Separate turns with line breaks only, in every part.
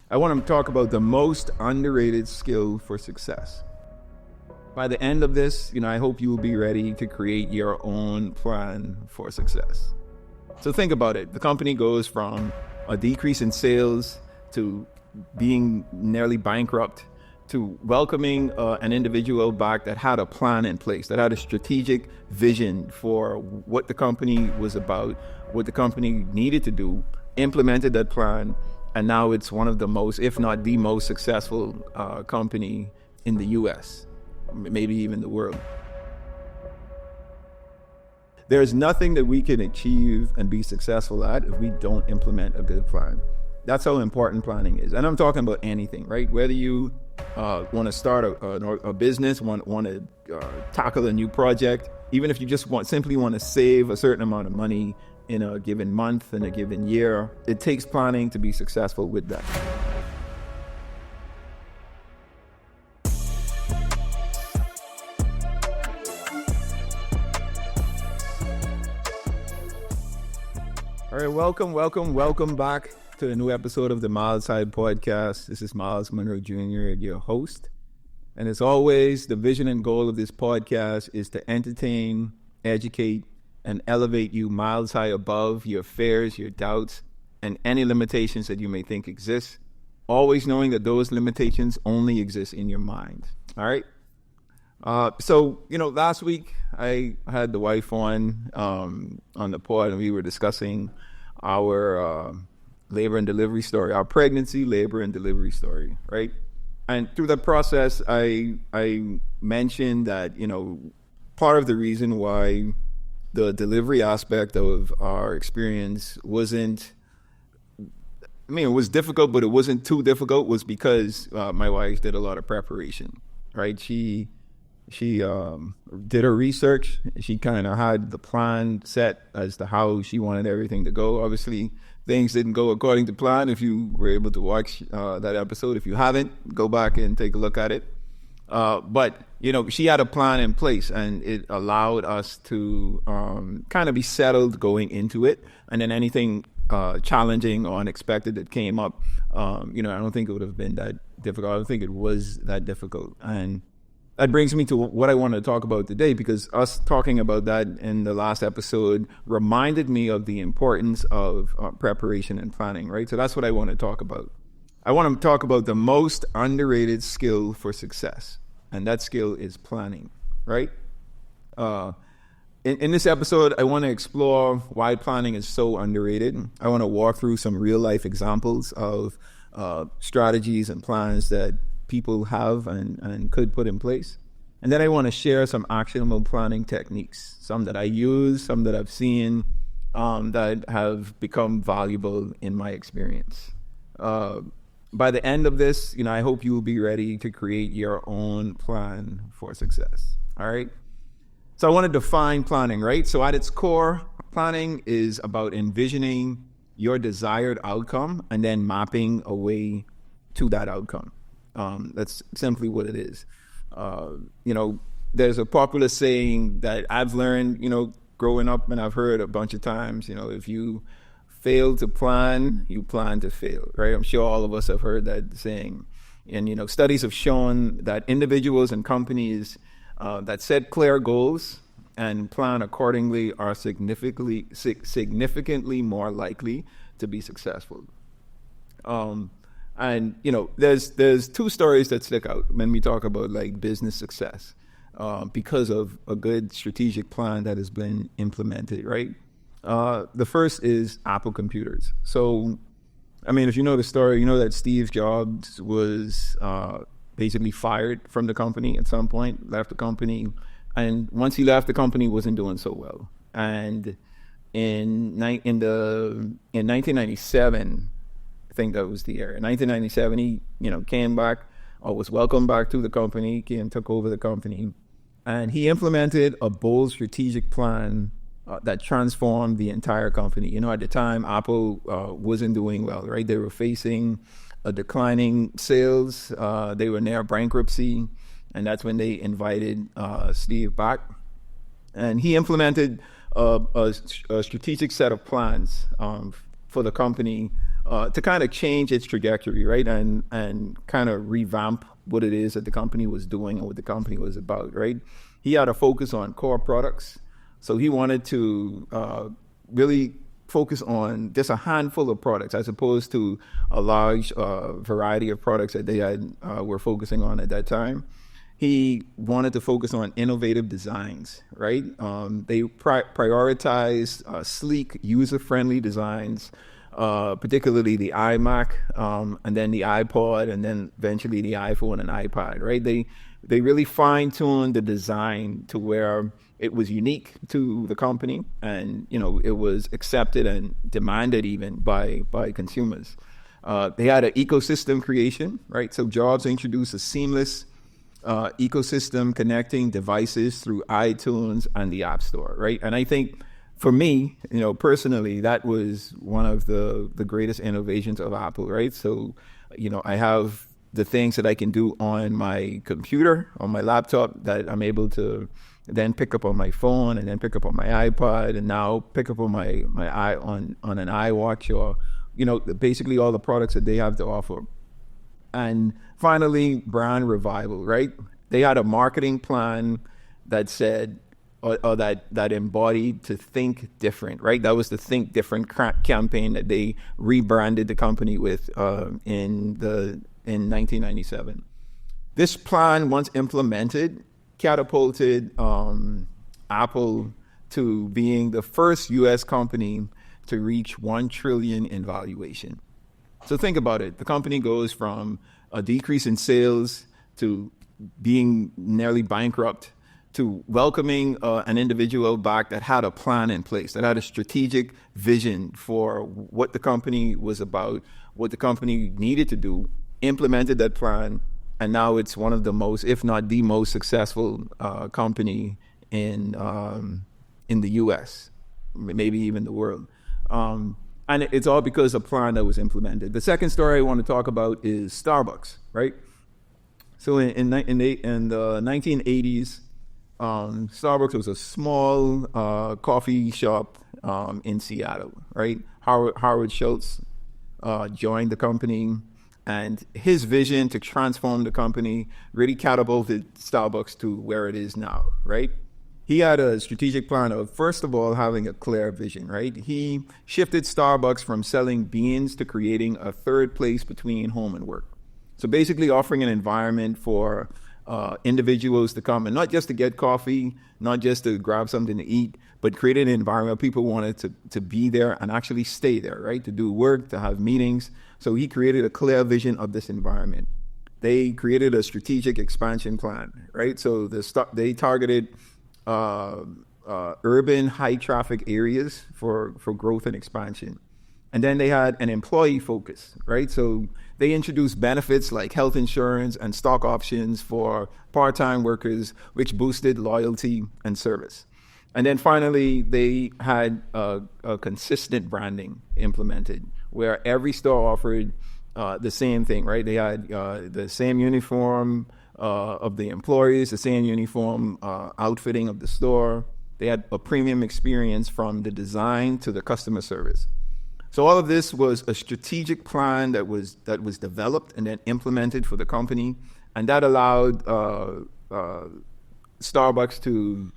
I want to talk about the most underrated skill for success. By the end of this, I hope you will be ready to create your own plan for success. So think about it. The company goes from a decrease in sales to being nearly bankrupt to welcoming an individual back that had a plan in place, that had a strategic vision for what the company was about, what the company needed to do, implemented that plan, and now it's one of the most, if not the most successful company in the US, maybe even the world. There's nothing that we can achieve and be successful at if we don't implement a good plan. That's how important planning is. And I'm talking about anything, right? Whether you want to start a business, want to tackle a new project, even if you just simply want to save a certain amount of money in a given month, in a given year, it takes planning to be successful with that. All right, welcome back to a new episode of the Myles Side Podcast. This is Myles Monroe Jr., your host. And as always, the vision and goal of this podcast is to entertain, educate, and elevate you miles high above your fears, your doubts, and any limitations that you may think exist, always knowing that those limitations only exist in your mind. All right? So, last week I had the wife on the pod, and we were discussing our labor and delivery story, our pregnancy, labor, and delivery story, right? And through that process, I mentioned that, part of the reason why the delivery aspect of our experience it was difficult, but it wasn't too difficult, was because my wife did a lot of preparation, right? She did her research. She kind of had the plan set as to how she wanted everything to go. Obviously, things didn't go according to plan. If you were able to watch that episode, if you haven't, go back and take a look at it. But she had a plan in place, and it allowed us to kind of be settled going into it. And then anything challenging or unexpected that came up, I don't think it would have been that difficult. I don't think it was that difficult. And that brings me to what I want to talk about today, because us talking about that in the last episode reminded me of the importance of preparation and planning, right? So that's what I want to talk about. I want to talk about the most underrated skill for success, and that skill is planning, right? In this episode, I want to explore why planning is so underrated. I want to walk through some real-life examples of strategies and plans that people have and could put in place. And then I want to share some actionable planning techniques, some that I use, some that I've seen that have become valuable in my experience. By the end of this, I hope you will be ready to create your own plan for success. All right. So I want to define planning, right? So at its core, planning is about envisioning your desired outcome and then mapping a way to that outcome. That's simply what it is. There's a popular saying that I've learned, growing up, and I've heard a bunch of times, if you fail to plan, you plan to fail, right? I'm sure all of us have heard that saying. And, studies have shown that individuals and companies that set clear goals and plan accordingly are significantly more likely to be successful. And, there's two stories that stick out when we talk about like business success because of a good strategic plan that has been implemented, right? The first is Apple computers. So, if you know the story, you know that Steve Jobs was basically fired from the company at some point, left the company. And once he left, the company wasn't doing so well. And in 1997, I think that was the year. In 1997, he, came back, or was welcomed back to the company, took over the company, and he implemented a bold strategic plan that transformed the entire company. At the time, Apple wasn't doing well, right? They were facing a declining sales. They were near bankruptcy, and that's when they invited Steve back. And he implemented a strategic set of plans for the company to kind of change its trajectory, right? And kind of revamp what it is that the company was doing and what the company was about, right? He had a focus on core products. So he wanted to really focus on just a handful of products as opposed to a large variety of products that they were focusing on at that time. He wanted to focus on innovative designs, right? They prioritized sleek, user-friendly designs, particularly the iMac, and then the iPod, and then eventually the iPhone and iPad, right? They really fine-tuned the design to where it was unique to the company, and it was accepted and demanded even by consumers. They had an ecosystem creation, right? So Jobs introduced a seamless ecosystem connecting devices through iTunes and the App Store, right? And I think for me, personally, that was one of the greatest innovations of Apple, right? So, I have the things that I can do on my computer, on my laptop, that I'm able to then pick up on my phone, and then pick up on my iPod, and now pick up on my on an iWatch, or basically all the products that they have to offer. And finally, brand revival, right? They had a marketing plan that said, or that embodied to think different, right? That was the Think Different campaign that they rebranded the company with in 1997. This plan, once implemented, catapulted Apple to being the first U.S. company to reach $1 trillion in valuation. So think about it. The company goes from a decrease in sales to being nearly bankrupt to welcoming an individual back that had a plan in place, that had a strategic vision for what the company was about, what the company needed to do, implemented that plan, and now it's one of the most, if not the most successful company in the U.S., maybe even the world. And it's all because of a plan that was implemented. The second story I want to talk about is Starbucks, right? So in the 1980s, Starbucks was a small coffee shop in Seattle, right? Howard Schultz joined the company, and his vision to transform the company really catapulted Starbucks to where it is now, right? He had a strategic plan of, first of all, having a clear vision, right? He shifted Starbucks from selling beans to creating a third place between home and work. So basically offering an environment for individuals to come, and not just to get coffee, not just to grab something to eat, but created an environment where people wanted to be there and actually stay there, right? To do work, to have meetings. So he created a clear vision of this environment. They created a strategic expansion plan, right? So they targeted urban high traffic areas for growth and expansion. And then they had an employee focus, right? So they introduced benefits like health insurance and stock options for part-time workers, which boosted loyalty and service. And then finally, they had a consistent branding implemented where every store offered the same thing, right? They had the same uniform of the employees, the same uniform outfitting of the store. They had a premium experience from the design to the customer service. So all of this was a strategic plan that was developed and then implemented for the company, and that allowed Starbucks to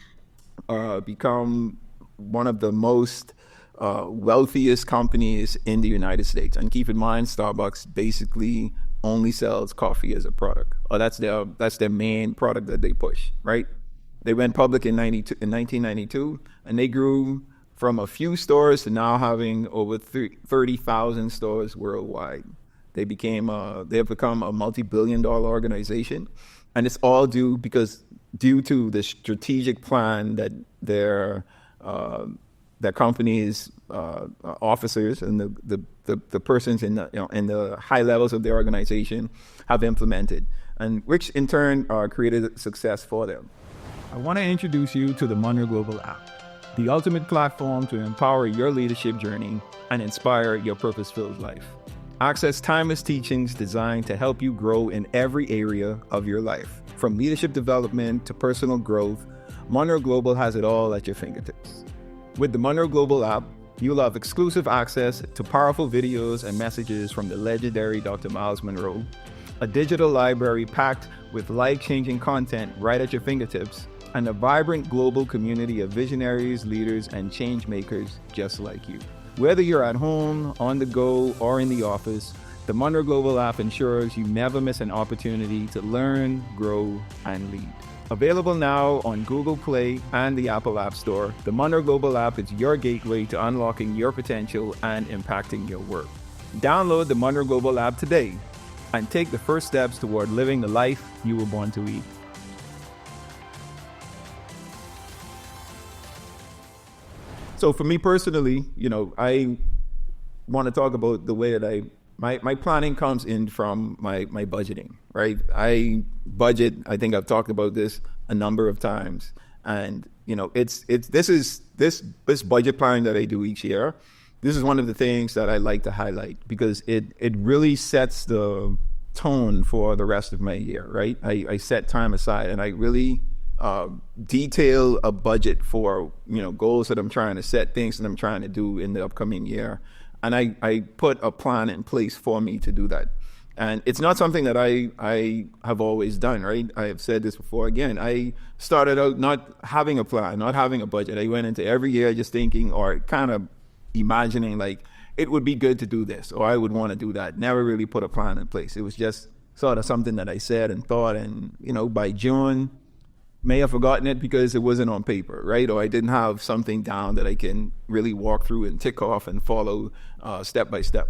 become one of the most wealthiest companies in the United States. And keep in mind, Starbucks basically only sells coffee as a product, or that's their main product that they push, right? They went public in 1992, and they grew from a few stores to now having over 30,000 stores worldwide. They have become a multi-billion-dollar organization, and it's all due to the strategic plan that their company's officers and the persons in the high levels of their organization have implemented, and which in turn created success for them. I want to introduce you to the Monroe Global app, the ultimate platform to empower your leadership journey and inspire your purpose-filled life. Access timeless teachings designed to help you grow in every area of your life. From leadership development to personal growth, Monroe Global has it all at your fingertips. With the Monroe Global app, You'll have exclusive access to powerful videos and messages from the legendary Dr. Myles Monroe, a digital library packed with life-changing content right at your fingertips, and a vibrant global community of visionaries, leaders, and change makers just like you. Whether you're at home, on the go, or in the office, the Monroe Global app ensures you never miss an opportunity to learn, grow, and lead. Available now on Google Play and the Apple App Store, the Monroe Global app is your gateway to unlocking your potential and impacting your work. Download the Monroe Global app today and take the first steps toward living the life you were born to lead. So for me personally, I want to talk about the way that my planning comes in from my budgeting, right? I budget. I think I've talked about this a number of times, and this budget planning that I do each year. This is one of the things that I like to highlight because it really sets the tone for the rest of my year, right? I set time aside and I really detail a budget for goals that I'm trying to set, things that I'm trying to do in the upcoming year. And I put a plan in place for me to do that. And it's not something that I have always done, right? I have said this before. Again, I started out not having a plan, not having a budget. I went into every year just thinking or kind of imagining like it would be good to do this or I would want to do that. Never really put a plan in place. It was just sort of something that I said and thought. And, by June, may have forgotten it because it wasn't on paper, right? Or I didn't have something down that I can really walk through and tick off and follow step by step.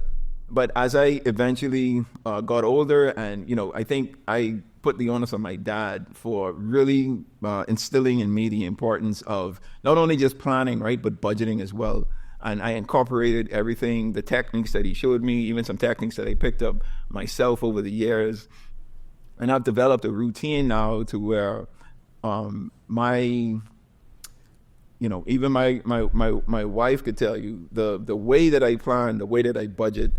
But as I eventually got older and, I think I put the onus on my dad for really instilling in me the importance of not only just planning, right, but budgeting as well. And I incorporated everything, the techniques that he showed me, even some techniques that I picked up myself over the years. And I've developed a routine now to where even my wife could tell you the way that I plan, the way that I budget,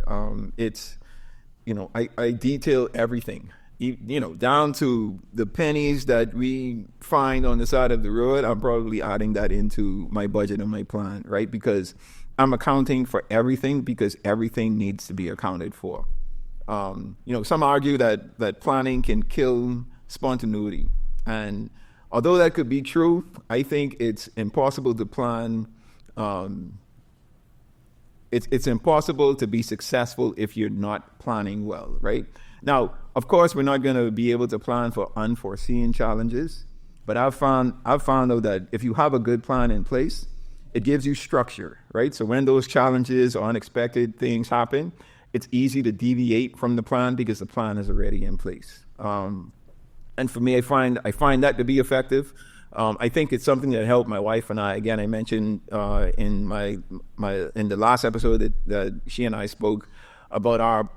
I detail everything, down to the pennies that we find on the side of the road. I'm probably adding that into my budget and my plan, right? Because I'm accounting for everything because everything needs to be accounted for. Some argue that planning can kill spontaneity. And although that could be true, I think it's impossible to plan. It's impossible to be successful if you're not planning well, right? Now, of course, we're not going to be able to plan for unforeseen challenges, but I've found though that if you have a good plan in place, it gives you structure, right? So when those challenges or unexpected things happen, it's easy to deviate from the plan because the plan is already in place. And for me, I find that to be effective. I think it's something that helped my wife and I. Again, I mentioned in the last episode that she and I spoke about our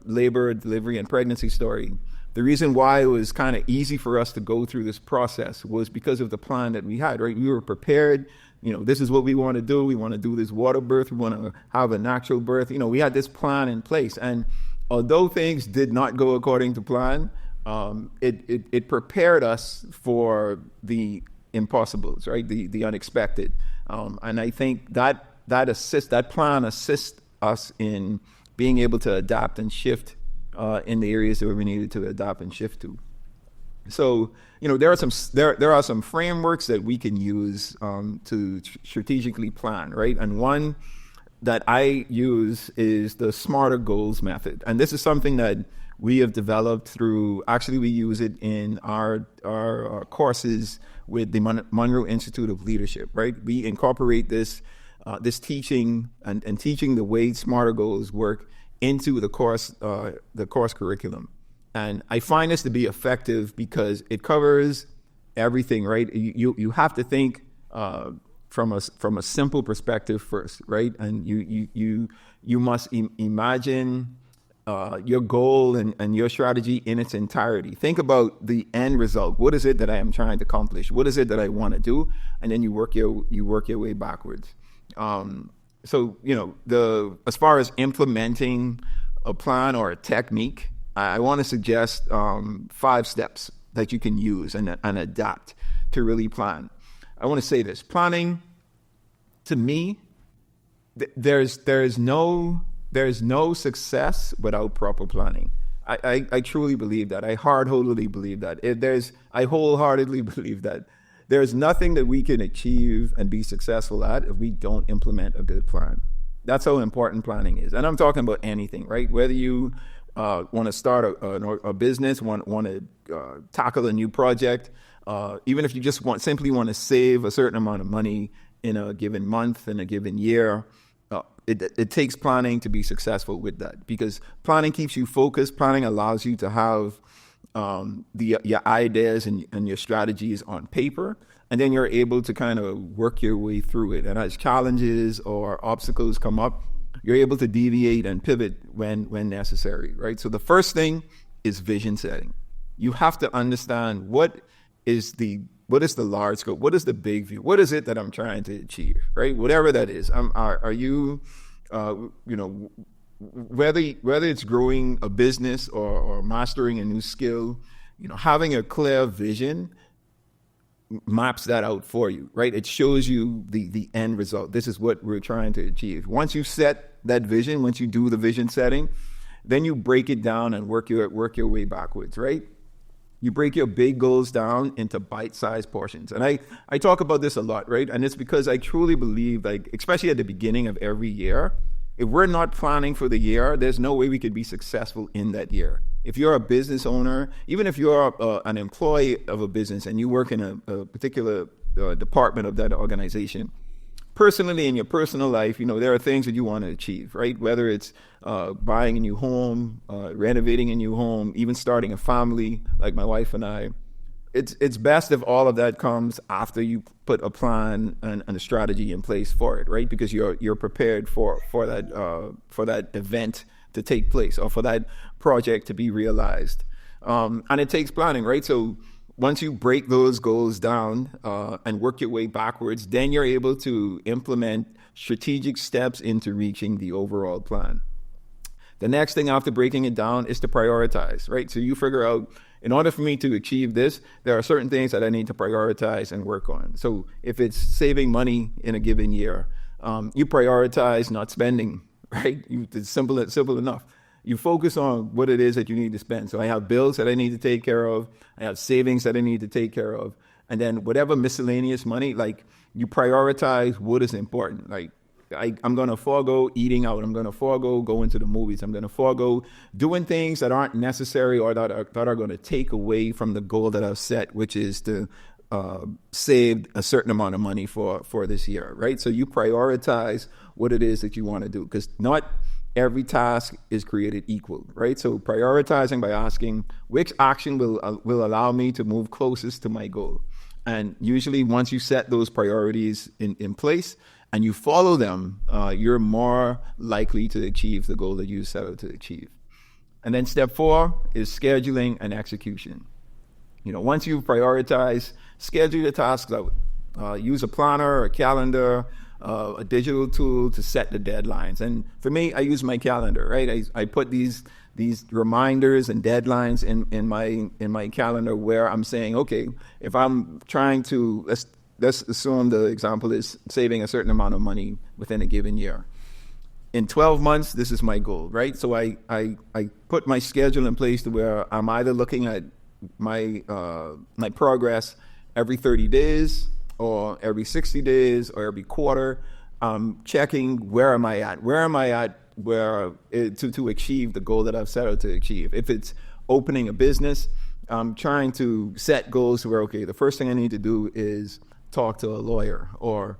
labor, delivery, and pregnancy story. The reason why it was kind of easy for us to go through this process was because of the plan that we had, right? We were prepared. This is what we want to do. We want to do this water birth. We want to have a natural birth. We had this plan in place. And although things did not go according to plan, it prepared us for the impossibles, right? The unexpected. And I think that plan assists us in being able to adapt and shift in the areas where we needed to adapt and shift to. So, there are some frameworks that we can use to strategically plan, right? And one that I use is the Smarter Goals method. And this is something that we have developed we use it in our courses with the Monroe Institute of Leadership, right? We incorporate this teaching and teaching the way Smarter Goals work into the course curriculum. And I find this to be effective because it covers everything, right? You have to think from a simple perspective first, right? And you must imagine your goal and your strategy in its entirety. Think about the end result. What is it that I am trying to accomplish? What is it that I want to do? And then you work your way backwards. So as far as implementing a plan or a technique, I want to suggest 5 steps that you can use and adapt to really plan. I want to say this. Planning, to me, there's no success without proper planning. I truly believe that. I wholeheartedly believe that. I wholeheartedly believe that there's nothing that we can achieve and be successful at if we don't implement a good plan. That's how important planning is. And I'm talking about anything, right? Whether you want to start a business, want to tackle a new project, even if you just simply want to save a certain amount of money in a given month, in a given year, it takes planning to be successful with that, because planning keeps you focused. Planning allows you to have your ideas and your strategies on paper, and then you're able to kind of work your way through it. And as challenges or obstacles come up, you're able to deviate and pivot when necessary, right? So the first thing is vision setting. You have to understand what is the large scope, what is the big view, what is it that I'm trying to achieve, right? Whatever that is. Are you, whether it's growing a business or mastering a new skill, having a clear vision maps that out for you, right? It shows you the end result. This is what we're trying to achieve. Once you set that vision, once you do the vision setting, then you break it down and work your way backwards, right? You break your big goals down into bite-sized portions. And I talk about this a lot, right? And it's because I truly believe, like, especially at the beginning of every year, if we're not planning for the year, there's no way we could be successful in that year. If you're a business owner, even if you're an employee of a business and you work in a particular department of that organization, personally, in your personal life, there are things that you want to achieve, right? Whether it's buying a new home, renovating a new home, even starting a family, like my wife and I. It's best if all of that comes after you put a plan and a strategy in place for it, right? Because you're prepared for that event to take place, or for that project to be realized. And it takes planning, right? So once you break those goals down and work your way backwards, then you're able to implement strategic steps into reaching the overall plan. The next thing after breaking it down is to prioritize, right? So you figure out, in order for me to achieve this, there are certain things that I need to prioritize and work on. So if it's saving money in a given year, you prioritize not spending, right? It's simple enough. You focus on what it is that you need to spend. So I have bills that I need to take care of. I have savings that I need to take care of. And then whatever miscellaneous money, like, you prioritize what is important. Like, I'm going to forego eating out. I'm going to forego going to the movies. I'm going to forego doing things that aren't necessary or that are going to take away from the goal that I've set, which is to save a certain amount of money for this year, right? So you prioritize what it is that you want to do, because not every task is created equal, right? So prioritizing by asking which action will allow me to move closest to my goal. And usually once you set those priorities in place and you follow them, you're more likely to achieve the goal that you set out to achieve. And then step 4 is scheduling and execution. Once you prioritize, schedule your tasks out. Use a planner or a calendar, a digital tool to set the deadlines. And for me, I use my calendar, right? I put these reminders and deadlines in my calendar, where I'm saying, okay, if I'm trying to, let's assume the example is saving a certain amount of money within a given year. In 12 months, this is my goal, right? So I put my schedule in place to where I'm either looking at my progress every 30 days or every 60 days or every quarter. Checking where am I at to achieve the goal that I've set out to achieve. If it's opening a business, I'm trying to set goals where, okay, the first thing I need to do is talk to a lawyer or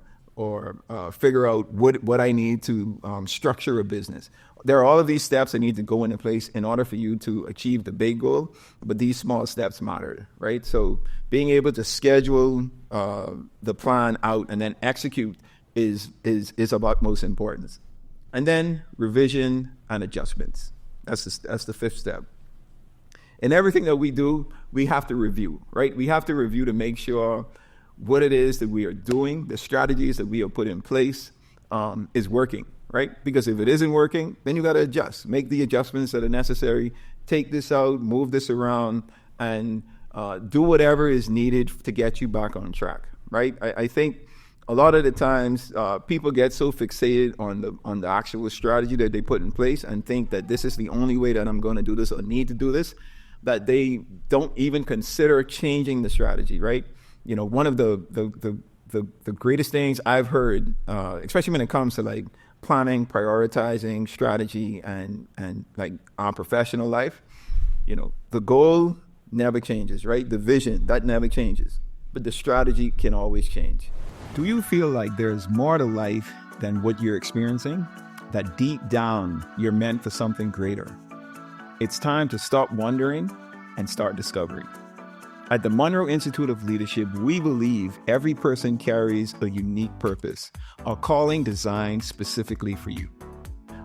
figure out what I need to structure a business. There are all of these steps that need to go into place in order for you to achieve the big goal, but these small steps matter, right? So being able to schedule the plan out and then execute is of utmost importance. And then revision and adjustments. That's the 5th step. In everything that we do, we have to review, right? We have to review to make sure what it is that we are doing, the strategies that we have put in place, is working, right? Because if it isn't working, then you got to adjust. Make the adjustments that are necessary. Take this out, move this around, and do whatever is needed to get you back on track, right? I think A lot of the times, people get so fixated on the actual strategy that they put in place and think that this is the only way that I'm going to do this or need to do this, that they don't even consider changing the strategy, right? You know, one of the greatest things I've heard, especially when it comes to like planning, prioritizing, strategy, and like our professional life, you know, the goal never changes, right? The vision, that never changes, but the strategy can always change. Do you feel like there's more to life than what you're experiencing? That deep down, you're meant for something greater? It's time to stop wondering and start discovering. At the Monroe Institute of Leadership, we believe every person carries a unique purpose, a calling designed specifically for you.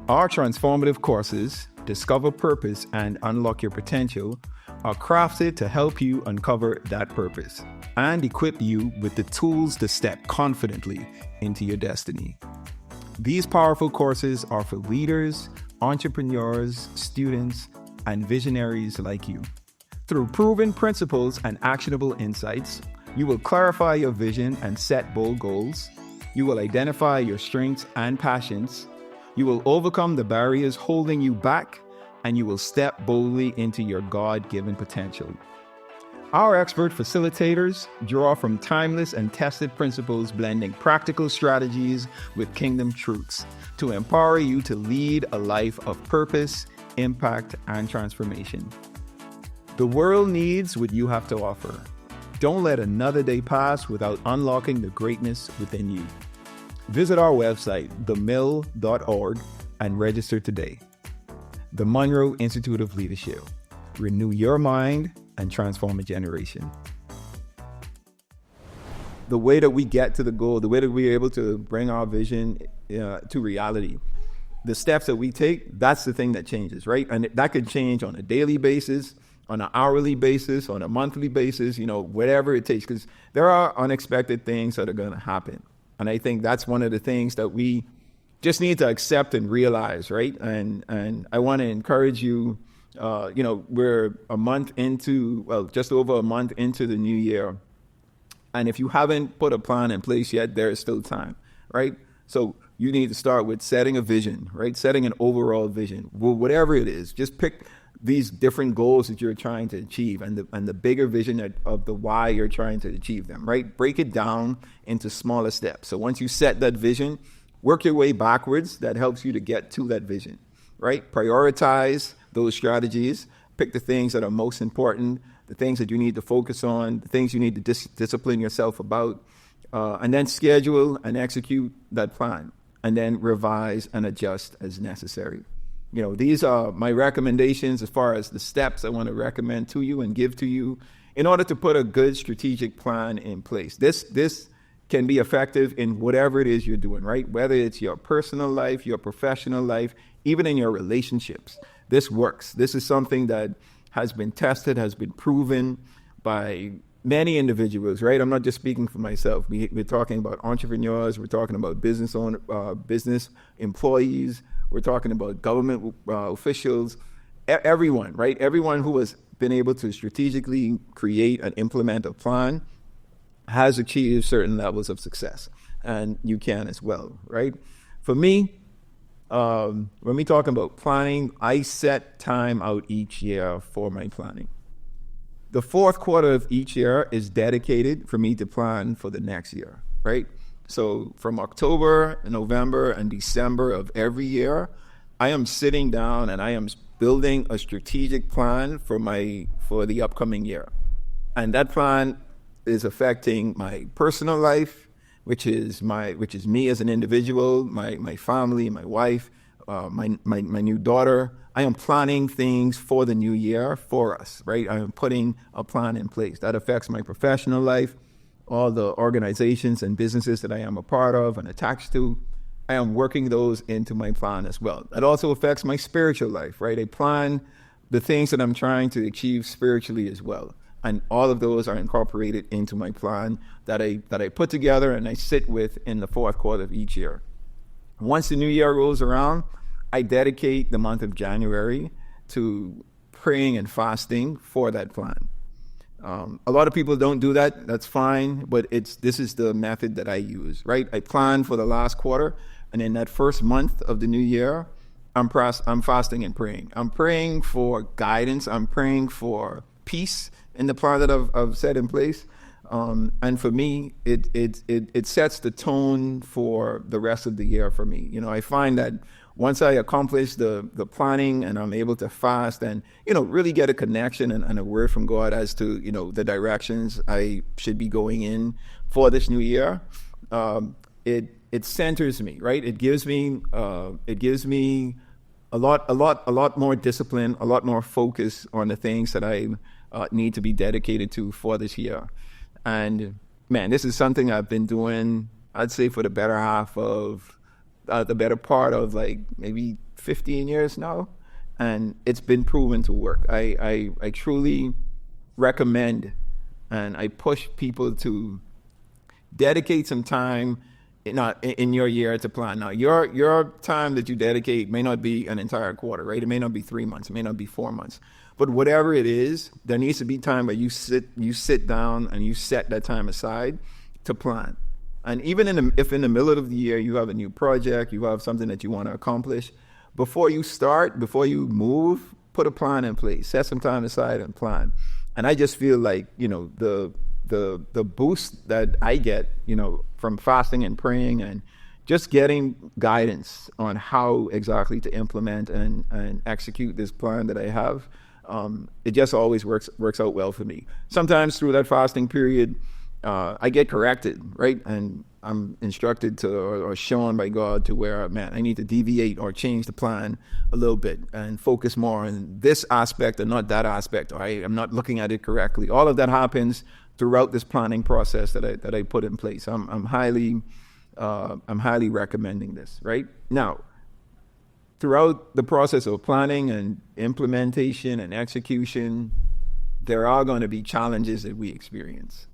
Our transformative courses, Discover Purpose and Unlock Your Potential, are crafted to help you uncover that purpose and equip you with the tools to step confidently into your destiny. These powerful courses are for leaders, entrepreneurs, students, and visionaries like you. Through proven principles and actionable insights, you will clarify your vision and set bold goals. You will identify your strengths and passions. You will overcome the barriers holding you back, and you will step boldly into your God-given potential. Our expert facilitators draw from timeless and tested principles, blending practical strategies with kingdom truths to empower you to lead a life of purpose, impact, and transformation. The world needs what you have to offer. Don't let another day pass without unlocking the greatness within you. Visit our website, themill.org, and register today. The Monroe Institute of Leadership. Renew your mind and transform a generation. The way that we get to the goal, the way that we're able to bring our vision to reality, the steps that we take, that's the thing that changes, right? And that could change on a daily basis, on an hourly basis, on a monthly basis, you know, whatever it takes, because there are unexpected things that are going to happen. And I think that's one of the things that we just need to accept and realize, right? And I want to encourage you, you know, we're just over a month into the new year. And if you haven't put a plan in place yet, there is still time, right? So you need to start with setting a vision, right? Setting an overall vision. Well, whatever it is, just pick these different goals that you're trying to achieve and the bigger vision of the why you're trying to achieve them, right? Break it down into smaller steps. So once you set that vision, work your way backwards. That helps you to get to that vision, right? Prioritize those strategies. Pick the things that are most important, the things that you need to focus on, the things you need to discipline yourself about, and then schedule and execute that plan, and then revise and adjust as necessary. You know, these are my recommendations as far as the steps I want to recommend to you and give to you in order to put a good strategic plan in place. This can be effective in whatever it is you're doing, right? Whether it's your personal life, your professional life, even in your relationships. This works. This is something that has been tested, has been proven by many individuals, right? I'm not just speaking for myself. We're talking about entrepreneurs. We're talking about business employees. We're talking about government officials, everyone, right? Everyone who has been able to strategically create and implement a plan has achieved certain levels of success, and you can as well, right? For me, when we talk about planning, I set time out each year for my planning. The fourth quarter of each year is dedicated for me to plan for the next year, right? So from October, November, and December of every year, I am sitting down and I am building a strategic plan for the upcoming year. And that plan is affecting my personal life, which is me as an individual, my family, my wife, my new daughter. I am planning things for the new year for us, right? I am putting a plan in place. That affects my professional life, all the organizations and businesses that I am a part of and attached to. I am working those into my plan as well. That also affects my spiritual life, right? I plan the things that I'm trying to achieve spiritually as well. And all of those are incorporated into my plan that I put together and I sit with in the fourth quarter of each year. Once the new year rolls around, I dedicate the month of January to praying and fasting for that plan. A lot of people don't do that. That's fine, but this is the method that I use, right? I plan for the last quarter, and in that first month of the new year, I'm fasting and praying. I'm praying for guidance. I'm praying for peace in the plan that I've set in place. And for me, it sets the tone for the rest of the year for me. I find that once I accomplish the planning and I'm able to fast and, really get a connection and a word from God as to, the directions I should be going in for this new year, it centers me, right? It gives me a lot more discipline, a lot more focus on the things that I need to be dedicated to for this year. And man, this is something I've been doing, I'd say, for the better part of like maybe 15 years now. And it's been proven to work. I truly recommend and I push people to dedicate some time in your year to plan. Now, your time that you dedicate may not be an entire quarter, right? It may not be 3 months. It may not be 4 months. But whatever it is, there needs to be time where you sit down and you set that time aside to plan. And even if in the middle of the year you have a new project, you have something that you want to accomplish, before you move, put a plan in place. Set some time aside and plan. And I just feel like, the boost that I get, from fasting and praying and just getting guidance on how exactly to implement and execute this plan that I have, it just always works out well for me. Sometimes through that fasting period, I get corrected, right? And I'm instructed or shown by God to where, man, I need to deviate or change the plan a little bit and focus more on this aspect and not that aspect. Or I'm not looking at it correctly. All of that happens throughout this planning process that I put in place. I'm highly recommending this, right? Now, throughout the process of planning and implementation and execution, there are going to be challenges that we experience.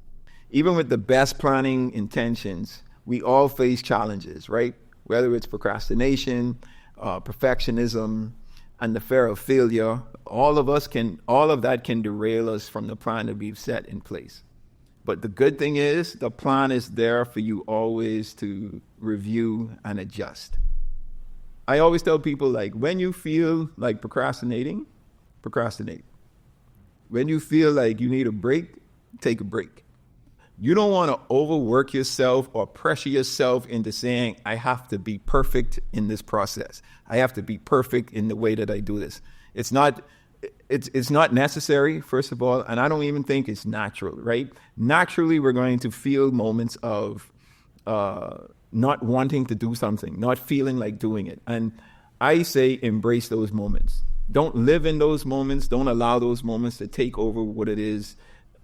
Even with the best planning intentions, we all face challenges, right? Whether it's procrastination, perfectionism, and the fear of failure, all of that can derail us from the plan that we've set in place. But the good thing is, the plan is there for you always to review and adjust. I always tell people, like, when you feel like procrastinate. When you feel like you need a break, take a break. You don't want to overwork yourself or pressure yourself into saying, I have to be perfect in this process. I have to be perfect in the way that I do this. It's not necessary, first of all, and I don't even think it's natural, right? Naturally, we're going to feel moments of not wanting to do something, not feeling like doing it. And I say embrace those moments. Don't live in those moments. Don't allow those moments to take over what it is,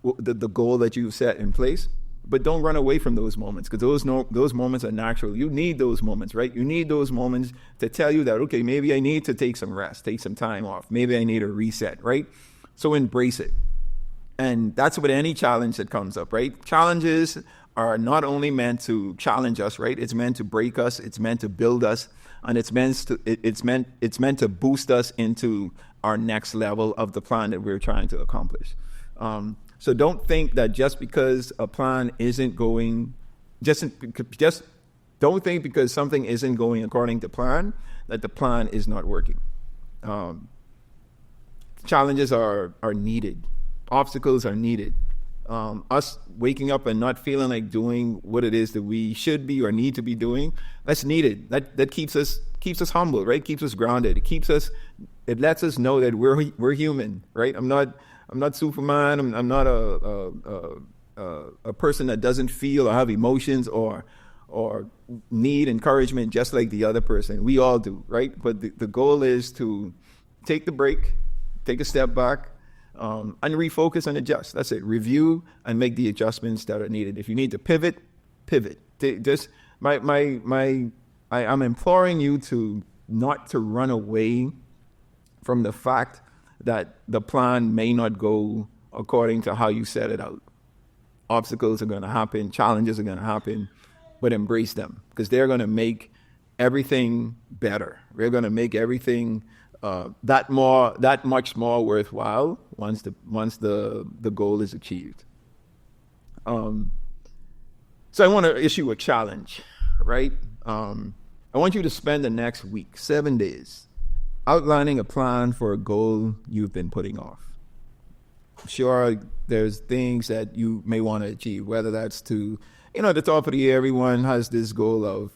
the goal that you've set in place. But don't run away from those moments, because those moments are natural. You need those moments, right? You need those moments to tell you that, okay, maybe I need to take some rest, take some time off. Maybe I need a reset, right? So embrace it. And that's with any challenge that comes up, right? Challenges are not only meant to challenge us, right? It's meant to break us. It's meant to build us. And it's meant to boost us into our next level of the plan that we're trying to accomplish. So don't think that just because a plan isn't going, just don't think because something isn't going according to plan that the plan is not working. Challenges are needed. Obstacles are needed. Us waking up and not feeling like doing what it is that we should be or need to be doing, that's needed. That keeps us humble, right? Keeps us grounded. It lets us know that we're human, right? I'm not Superman. I'm not a person that doesn't feel or have emotions or need encouragement just like the other person. We all do, right? But the goal is to take the break, take a step back, and refocus and adjust. That's it. Review and make the adjustments that are needed. If you need to pivot. I'm imploring you to not to run away from the fact that the plan may not go according to how you set it out. Obstacles are going to happen, challenges are going to happen, but embrace them, because they're going to make everything better. They're going to make everything that much more worthwhile once the goal is achieved. So I want to issue a challenge, right? I want you to spend the next week, 7 days, outlining a plan for a goal you've been putting off. Sure, there's things that you may want to achieve, whether that's to, at the top of the year, everyone has this goal of,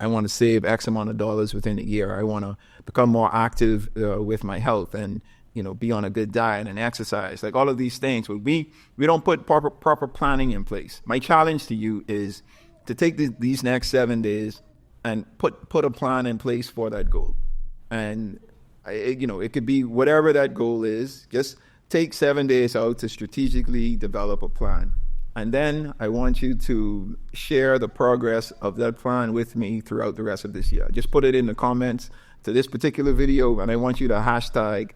I want to save X amount of dollars within a year. I want to become more active with my health and, be on a good diet and exercise, like all of these things. But we don't put proper planning in place. My challenge to you is to take these next 7 days and put a plan in place for that goal. And, it could be whatever that goal is. Just take 7 days out to strategically develop a plan. And then I want you to share the progress of that plan with me throughout the rest of this year. Just put it in the comments to this particular video, and I want you to hashtag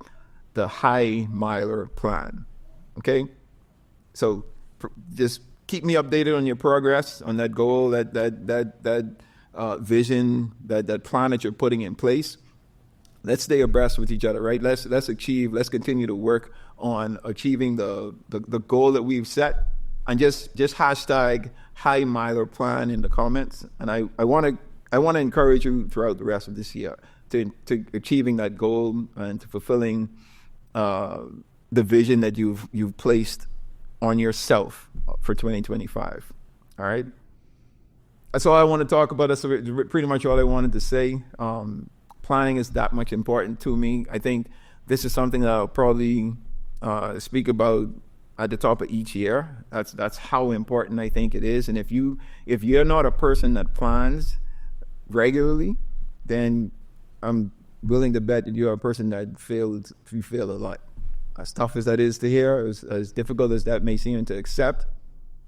the high miler plan. Okay? So just keep me updated on your progress on that goal, that vision, that plan that you're putting in place. Let's stay abreast with each other, right? Let's continue to work on achieving the goal that we've set, and just hashtag high miler plan in the comments. And I want to encourage you throughout the rest of this year to achieving that goal and to fulfilling the vision that you've placed on yourself for 2025. All right. That's all I want to talk about. That's pretty much all I wanted to say. Planning is that much important to me. I think this is something that I'll probably speak about at the top of each year. That's how important I think it is. And if you're not a person that plans regularly, then I'm willing to bet that you're a person that you fail a lot. As tough as that is to hear, as difficult as that may seem to accept,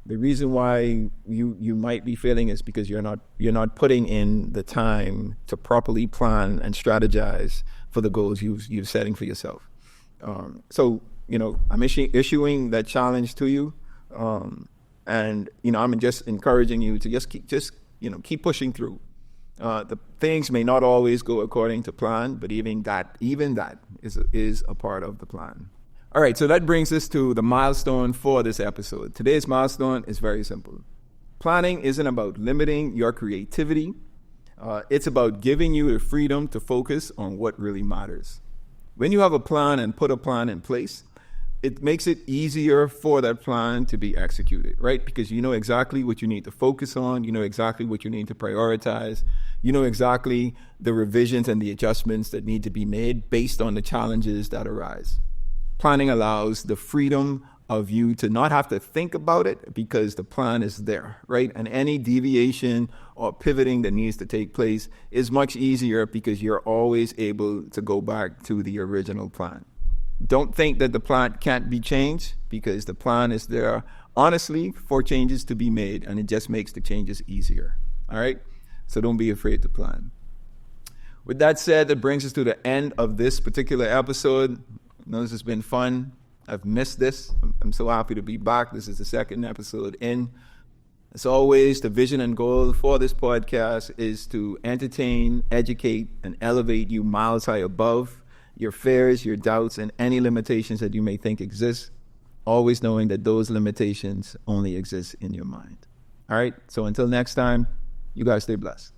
the reason why you might be failing is because you're not putting in the time to properly plan and strategize for the goals you're setting for yourself. So I'm issuing that challenge to you, and I'm just encouraging you to keep pushing through. The things may not always go according to plan, but even that is a part of the plan. All right, so that brings us to the milestone for this episode. Today's milestone is very simple. Planning isn't about limiting your creativity. It's about giving you the freedom to focus on what really matters. When you have a plan and put a plan in place, it makes it easier for that plan to be executed, right? Because you know exactly what you need to focus on. You know exactly what you need to prioritize. You know exactly the revisions and the adjustments that need to be made based on the challenges that arise. Planning allows the freedom of you to not have to think about it because the plan is there, right? And any deviation or pivoting that needs to take place is much easier because you're always able to go back to the original plan. Don't think that the plan can't be changed because the plan is there, honestly, for changes to be made, and it just makes the changes easier, all right? So don't be afraid to plan. With that said, that brings us to the end of this particular episode. I know this has been fun. I've missed this. I'm so happy to be back. This is the second episode in. As always, the vision and goal for this podcast is to entertain, educate, and elevate you miles high above your fears, your doubts, and any limitations that you may think exist, always knowing that those limitations only exist in your mind. All right? So until next time, you guys stay blessed.